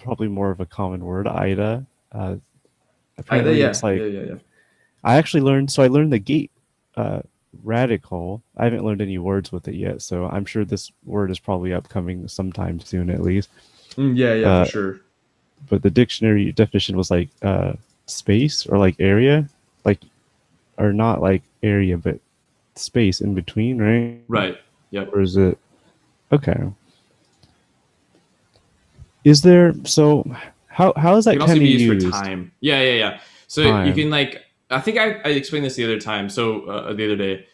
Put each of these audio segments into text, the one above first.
probably more of a common word, Ida. Uh, Either, apparently, it's yeah, like yeah, yeah, yeah. I actually learned. So I learned the gate uh, radical. I haven't learned any words with it yet, so I'm sure this word is probably upcoming sometime soon, at least. Yeah, yeah, for Uh, sure. but the dictionary definition was like space or like area, like or not like area, but space in between, right? Right. Yep. Or is it okay? Is there so how is It that can also kind of be used for used? time. Yeah, yeah, yeah. So you can Time. like, I think I explained this the other time. So the other day,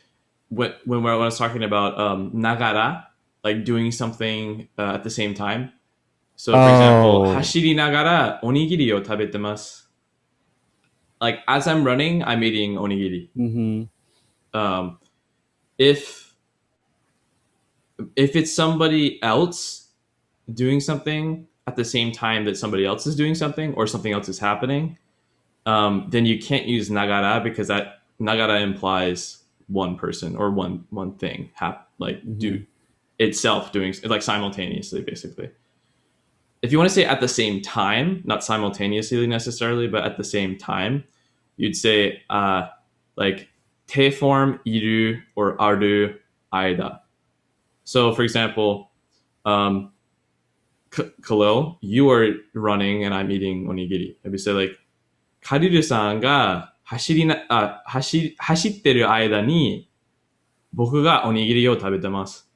when I was talking about nagara, like doing something at the same time. So for example, Oh. hashiri nagara onigiri o tabetemasu. Like as I'm running, I'm eating onigiri. Mm-hmm. Um, if if it's somebody else doing something at the same time that somebody else is doing something or something else is happening, then you can't use nagara because that nagara implies one person or one thing like Mm-hmm. do itself doing like simultaneously basically. If you want to say at the same time, not simultaneously necessarily, but at the same time, you'd say like te form iru or aru aida. So for example, um, Khalil, you are running and I'm eating onigiri. Maybe say like カリルさんが走ってる間に僕がおにぎりを食べてます。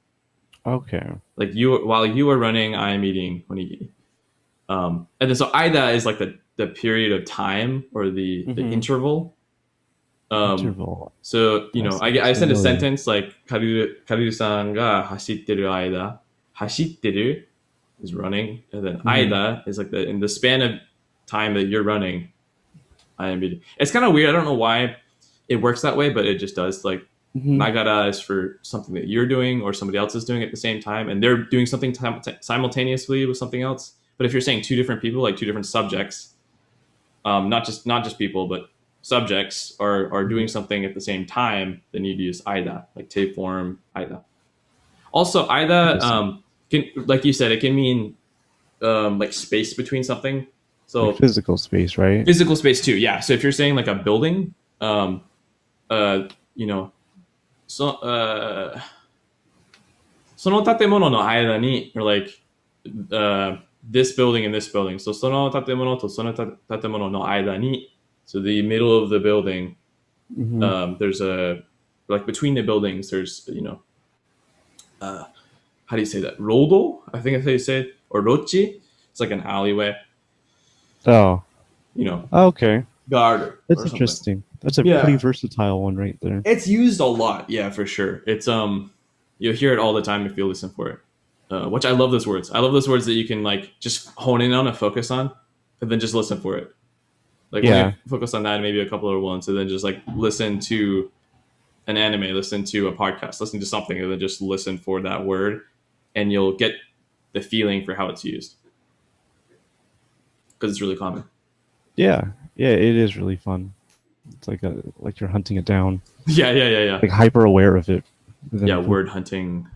Okay. Like you, while you are running, I am eating onigiri. And then so Aida is like the period of time or the Mm-hmm. interval. Um, Interval. so, That I sounds send a familiar. sentence like カリルさんが走ってる間、走ってる is running, and then Mm-hmm. Aida is like in the span of time that you're running, I am eating. It's kind of weird. I don't know why it works that way, but it just does. Like Mm-hmm. Nagara is for something that you're doing or somebody else is doing at the same time, and they're doing something simultaneously with something else. But if you're saying two different people, like two different subjects, not just people, but subjects are doing something at the same time, then you'd use Ida, like te form Ida. Also, Ida, Interesting. can like you said, it can mean like space between something. Like So physical space, right? physical space too, yeah. So if you're saying like a building, um, you know, so uh, その建物の間に or like this building and this building. So その建物とその建物の間に so the middle of the building, Mm-hmm. there's a like between the buildings there's how do you say that? Rodo, I think that's how you say it, or rochi. It's like an alleyway, Oh. you know, Okay. guard That's or something. interesting. That's a pretty Yeah, versatile one right there. it's used a lot. Yeah, for sure. It's you'll hear it all the time if you listen for it. Which I love those words. I love those words that you can like just hone in on and focus on, and then just listen for it. Like Yeah. only focus on that and maybe a couple other ones, and then just like listen to an anime, listen to a podcast, listen to something, and then just listen for that word, and you'll get the feeling for how it's used because it's really common. Yeah. Yeah, it is really fun. It's like you're hunting it down. Yeah, yeah, yeah, yeah, Like hyper aware of it. yeah. Then Word hunting.